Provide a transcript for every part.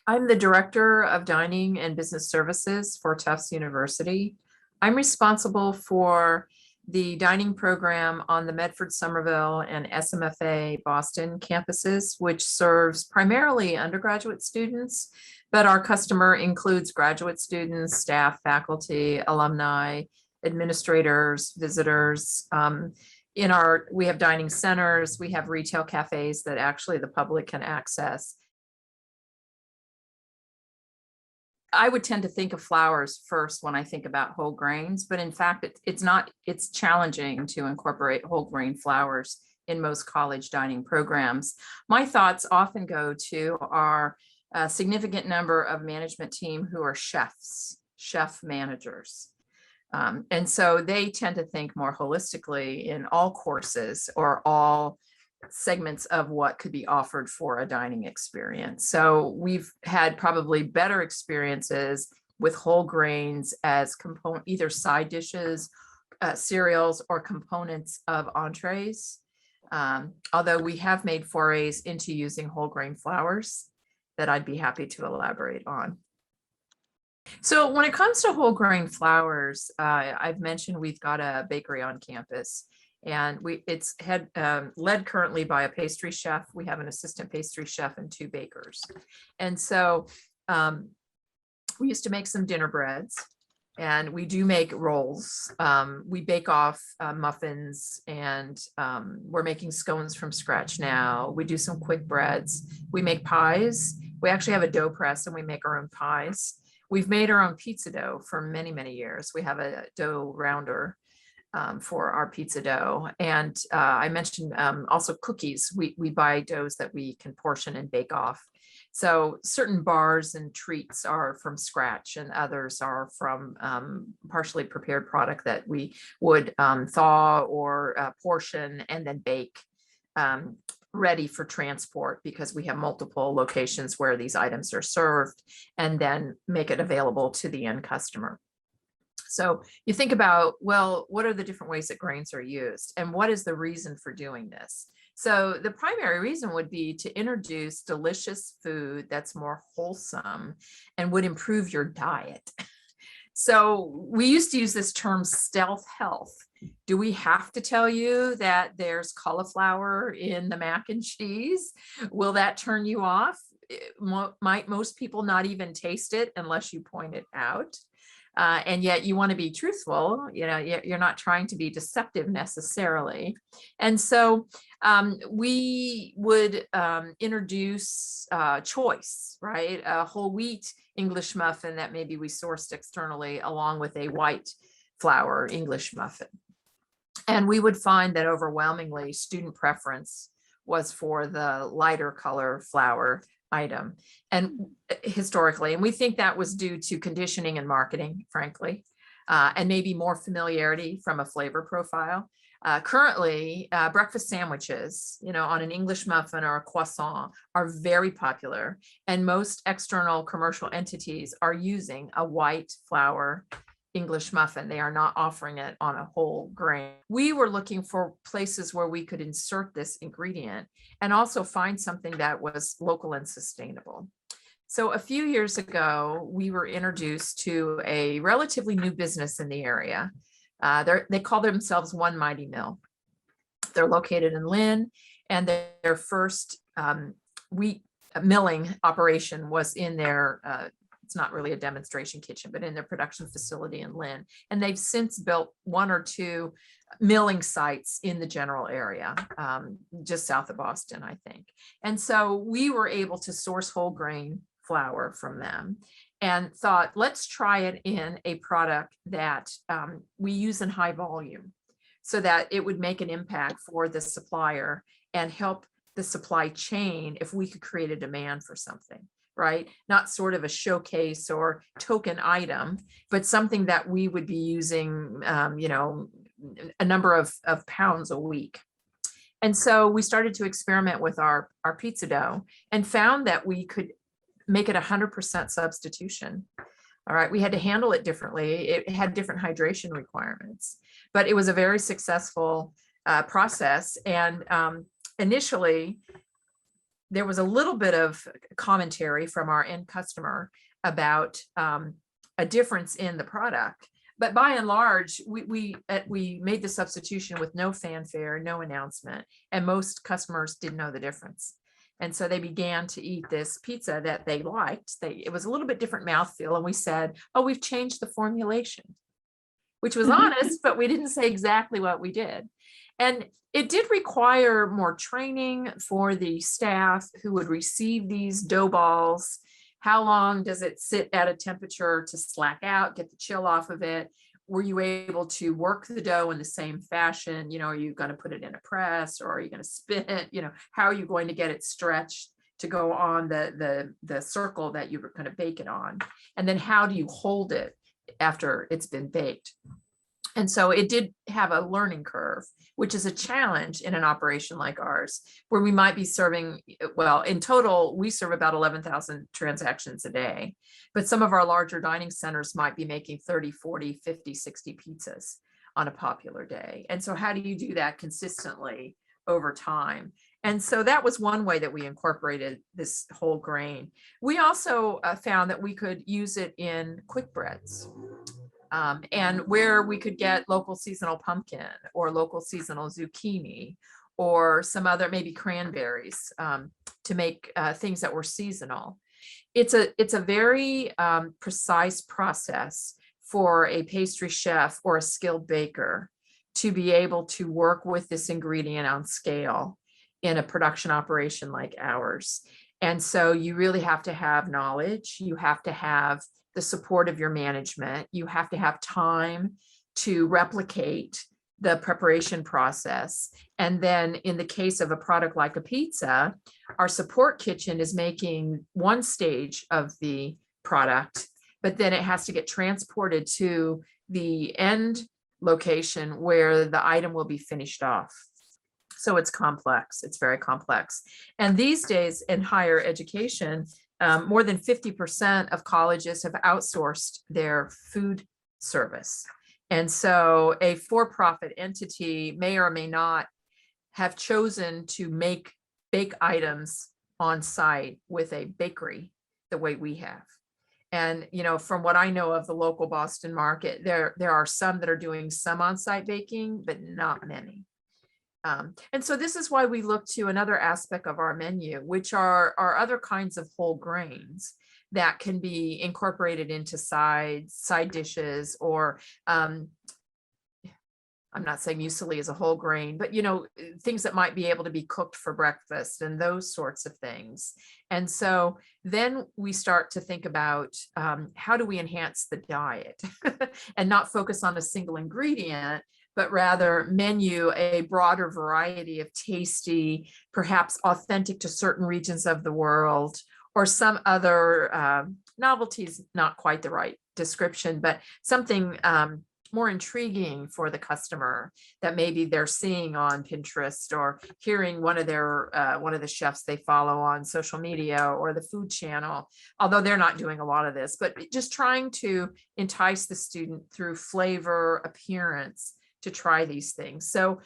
I'm the Director of Dining and Business Services for Tufts University. I'm responsible for the dining program on the Medford, Somerville, and SMFA Boston campuses, which serves primarily undergraduate students, but our customer includes graduate students, staff, faculty, alumni, administrators, visitors. We have dining centers, we have retail cafes that actually the public can access. I would tend to think of flours first when I think about whole grains, but in fact, it's not, it's challenging to incorporate whole grain flours in most college dining programs. My thoughts often go to our significant number of management team who are chefs, chef managers. And so they tend to think more holistically in all courses or all segments of what could be offered for a dining experience. So we've had probably better experiences with whole grains as component, either side dishes, cereals, or components of entrees. Although we have made forays into using whole grain flours that I'd be happy to elaborate on. So when it comes to whole grain flours, I've mentioned we've got a bakery on campus. And it's led currently by a pastry chef. We have an assistant pastry chef and 2 bakers. And so we used to make some dinner breads, and we do make rolls. We bake off muffins, and we're making scones from scratch now. We do some quick breads. We make pies. We actually have a dough press and we make our own pies. We've made our own pizza dough for many, many years. We have a dough rounder for our pizza dough. And I mentioned also cookies. We buy doughs that we can portion and bake off. So certain bars and treats are from scratch, and others are from partially prepared product that we would thaw or portion and then bake ready for transport, because we have multiple locations where these items are served, and then make it available to the end customer. So you think about, well, what are the different ways that grains are used, and what is the reason for doing this? So the primary reason would be to introduce delicious food that's more wholesome and would improve your diet. So we used to use this term stealth health. Do we have to tell you that there's cauliflower in the mac and cheese? Will that turn you off? Might most people not even taste it unless you point it out? And yet you want to be truthful, you're not trying to be deceptive necessarily. And so we would introduce choice, right? A whole wheat English muffin that maybe we sourced externally, along with a white flour English muffin. And we would find that overwhelmingly student preference was for the lighter color flour item, and historically, and we think that was due to conditioning and marketing, frankly, and maybe more familiarity from a flavor profile. Currently, breakfast sandwiches, on an English muffin or a croissant are very popular, and most external commercial entities are using a white flour English muffin. They are not offering it on a whole grain. We were looking for places where we could insert this ingredient and also find something that was local and sustainable. So a few years ago, we were introduced to a relatively new business in the area. They call themselves One Mighty Mill. They're located in Lynn, and their first wheat milling operation was in their it's not really a demonstration kitchen, but in their production facility in Lynn. And they've since built 1 or 2 milling sites in the general area, just south of Boston, I think. And so we were able to source whole grain flour from them and thought, let's try it in a product that we use in high volume, so that it would make an impact for the supplier and help the supply chain if we could create a demand for something. Right? Not sort of a showcase or token item, but something that we would be using, a number of pounds a week. And so we started to experiment with our pizza dough and found that we could make it 100% substitution. All right, we had to handle it differently. It had different hydration requirements, but it was a very successful process. And initially, there was a little bit of commentary from our end customer about a difference in the product. But by and large, we made the substitution with no fanfare, no announcement, and most customers didn't know the difference. And so they began to eat this pizza that they liked. It was a little bit different mouthfeel, and we said, "Oh, we've changed the formulation," which was honest, but we didn't say exactly what we did. And it did require more training for the staff who would receive these dough balls. How long does it sit at a temperature to slack out, get the chill off of it? Were you able to work the dough in the same fashion? Are you going to put it in a press, or are you going to spin it? How are you going to get it stretched to go on the circle that you were going to bake it on? And then how do you hold it after it's been baked? And so it did have a learning curve, which is a challenge in an operation like ours, where we might be serving, well, in total, we serve about 11,000 transactions a day, but some of our larger dining centers might be making 30, 40, 50, 60 pizzas on a popular day. And so how do you do that consistently over time? And so that was one way that we incorporated this whole grain. We also found that we could use it in quick breads. And where we could get local seasonal pumpkin or local seasonal zucchini or some other, maybe cranberries, to make things that were seasonal. It's a very precise process for a pastry chef or a skilled baker to be able to work with this ingredient on scale in a production operation like ours. And so you really have to have knowledge. You have to have the support of your management. You have to have time to replicate the preparation process. And then in the case of a product like a pizza, our support kitchen is making one stage of the product, but then it has to get transported to the end location where the item will be finished off. So it's complex. It's very complex. And these days in higher education, more than 50% of colleges have outsourced their food service. And so a for-profit entity may or may not have chosen to bake items on site with a bakery the way we have. And, from what I know of the local Boston market, there are some that are doing some on-site baking, but not many. And so this is why we look to another aspect of our menu, which are other kinds of whole grains that can be incorporated into side dishes, or I'm not saying muesli is a whole grain, but things that might be able to be cooked for breakfast and those sorts of things. And so then we start to think about how do we enhance the diet and not focus on a single ingredient, but rather menu a broader variety of tasty, perhaps authentic to certain regions of the world, or some other novelties, not quite the right description, but something more intriguing for the customer that maybe they're seeing on Pinterest, or hearing one of the chefs they follow on social media or the food channel, although they're not doing a lot of this, but just trying to entice the student through flavor, appearance, to try these things. So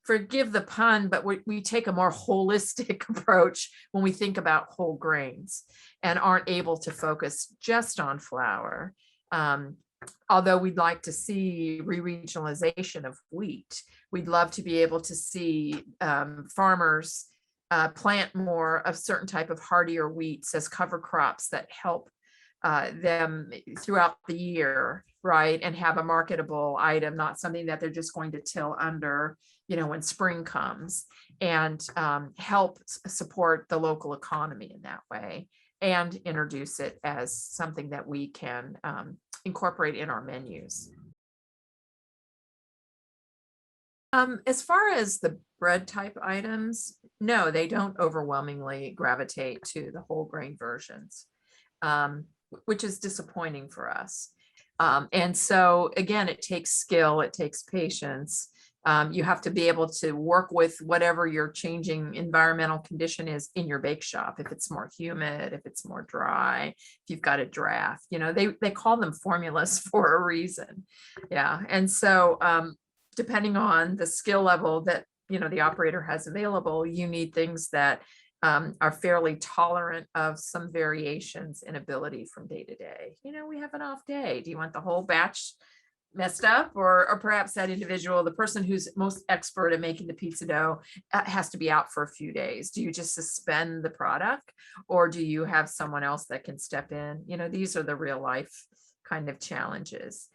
forgive the pun, but we take a more holistic approach when we think about whole grains, and aren't able to focus just on flour. Although we'd like to see re-regionalization of wheat. We'd love to be able to see farmers plant more of certain type of hardier wheats as cover crops that help them throughout the year, right? And have a marketable item, not something that they're just going to till under, when spring comes, and help support the local economy in that way, and introduce it as something that we can incorporate in our menus. As far as the bread type items, no, they don't overwhelmingly gravitate to the whole grain versions, which is disappointing for us. And so again, it takes skill, it takes patience. You have to be able to work with whatever your changing environmental condition is in your bake shop. If it's more humid, if it's more dry, if you've got a draft, they call them formulas for a reason. Yeah. And so depending on the skill level that, the operator has available, you need things that are fairly tolerant of some variations in ability from day to day. We have an off day. Do you want the whole batch messed up, or perhaps that individual, the person who's most expert at making the pizza dough, has to be out for a few days? Do you just suspend the product, or do you have someone else that can step in? These are the real life kind of challenges.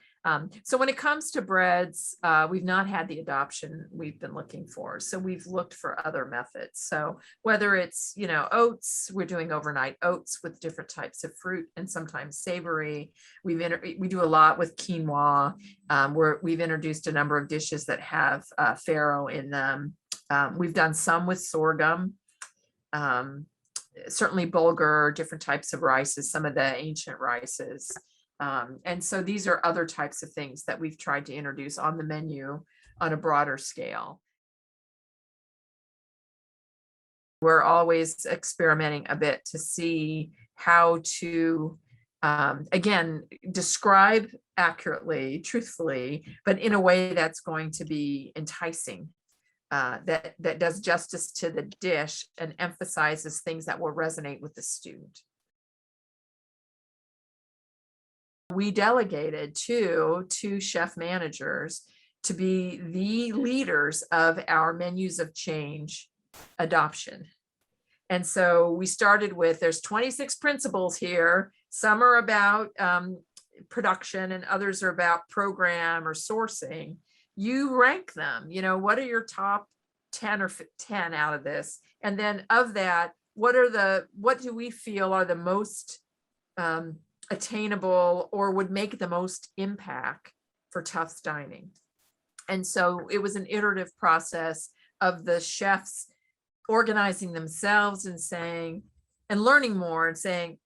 So when it comes to breads, we've not had the adoption we've been looking for. So we've looked for other methods. So whether it's, oats, we're doing overnight oats with different types of fruit and sometimes savory. We do a lot with quinoa. We've introduced a number of dishes that have farro in them. We've done some with sorghum. Certainly bulgur, different types of rices, some of the ancient rices. And so these are other types of things that we've tried to introduce on the menu on a broader scale. We're always experimenting a bit to see how to, again, describe accurately, truthfully, but in a way that's going to be enticing, that does justice to the dish and emphasizes things that will resonate with the student. We delegated to two chef managers to be the leaders of our menus of change adoption. And so we started with, there's 26 principles here. Some are about production and others are about program or sourcing. You rank them, what are your top 10 or 10 out of this? And then of that, what do we feel are the most attainable or would make the most impact for Tufts dining? And so it was an iterative process of the chefs organizing themselves and saying, and learning more and saying,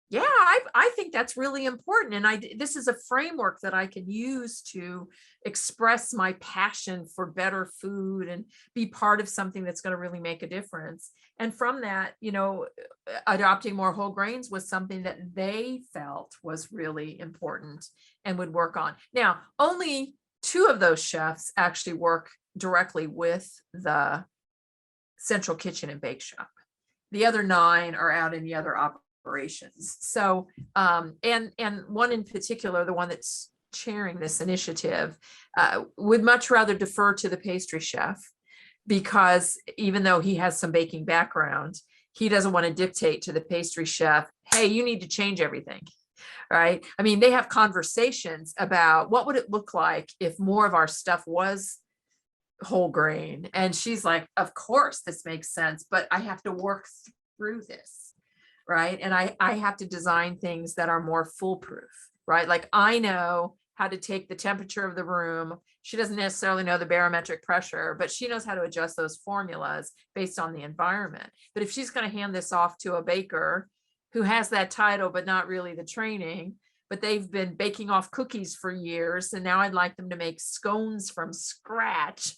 yeah, I think that's really important. And this is a framework that I can use to express my passion for better food and be part of something that's going to really make a difference. And from that, adopting more whole grains was something that they felt was really important and would work on. Now, only 2 of those chefs actually work directly with the central kitchen and bake shop. The other 9 are out in the other operations. So, and one in particular, the one that's chairing this initiative, would much rather defer to the pastry chef, because even though he has some baking background, he doesn't want to dictate to the pastry chef, hey, you need to change everything. Right? I mean, they have conversations about what would it look like if more of our stuff was whole grain. And she's like, of course, this makes sense, but I have to work through this. Right. And I have to design things that are more foolproof. Right. Like I know how to take the temperature of the room. She doesn't necessarily know the barometric pressure, but she knows how to adjust those formulas based on the environment. But if she's going to hand this off to a baker who has that title, but not really the training, but they've been baking off cookies for years, and now I'd like them to make scones from scratch.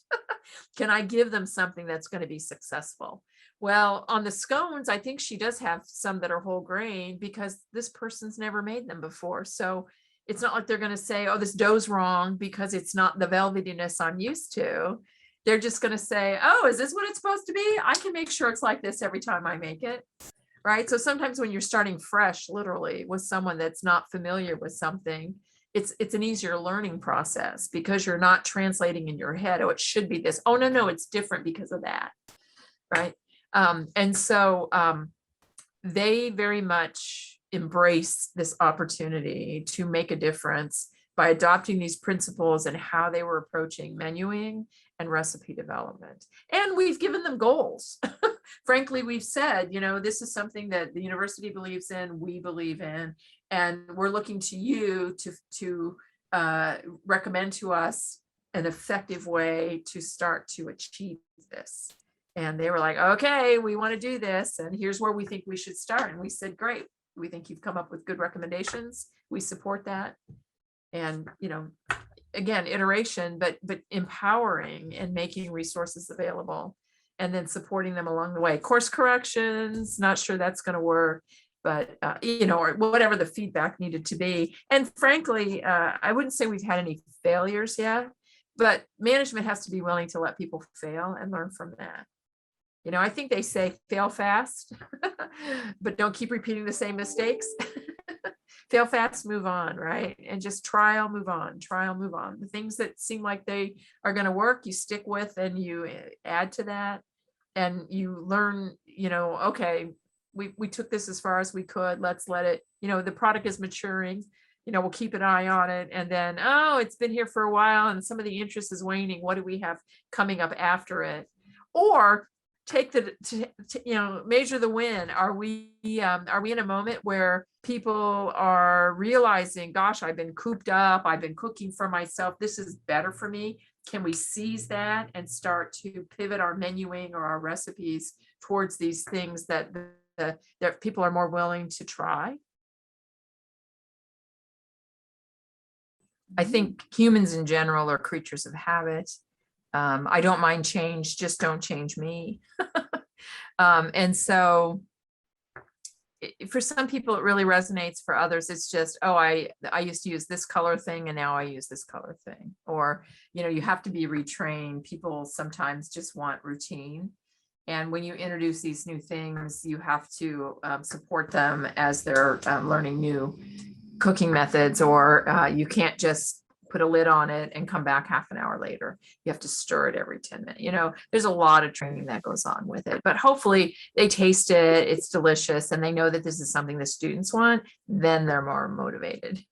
Can I give them something that's going to be successful? Well, on the scones, I think she does have some that are whole grain because this person's never made them before. So it's not like they're going to say, oh, this dough's wrong because it's not the velvetiness I'm used to. They're just going to say, oh, is this what it's supposed to be? I can make sure it's like this every time I make it. Right. So sometimes when you're starting fresh, literally with someone that's not familiar with something, it's an easier learning process because you're not translating in your head, oh, it should be this. Oh, no, it's different because of that. Right. And so they very much embrace this opportunity to make a difference by adopting these principles and how they were approaching menuing and recipe development. And we've given them goals. Frankly, we've said, this is something that the university believes in, we believe in, and we're looking to you to recommend to us an effective way to start to achieve this. And they were like, okay, we want to do this. And here's where we think we should start. And we said, great. We think you've come up with good recommendations. We support that. And, again, iteration, but empowering and making resources available and then supporting them along the way. Course corrections, not sure that's going to work, but, or whatever the feedback needed to be. And frankly, I wouldn't say we've had any failures yet, but management has to be willing to let people fail and learn from that. I think they say fail fast, but don't keep repeating the same mistakes. Fail fast, move on, right? And just trial, move on, trial, move on. The things that seem like they are going to work, you stick with and you add to that. And you learn, okay, we took this as far as we could. Let's let it, the product is maturing. We'll keep an eye on it. And then, oh, it's been here for a while and some of the interest is waning. What do we have coming up after it? Or take measure the win. Are we in a moment where people are realizing, gosh, I've been cooped up, I've been cooking for myself, this is better for me? Can we seize that and start to pivot our menuing or our recipes towards these things that people are more willing to try? I think humans in general are creatures of habit. I don't mind change, just don't change me. And so for some people, it really resonates. For others, it's just, oh, I used to use this color thing and now I use this color thing. Or, you have to be retrained. People sometimes just want routine. And when you introduce these new things, you have to support them as they're learning new cooking methods, or you can't just put a lid on it and come back half an hour later. You have to stir it every 10 minutes. There's a lot of training that goes on with it, but hopefully they taste it, it's delicious, and they know that this is something the students want, then they're more motivated.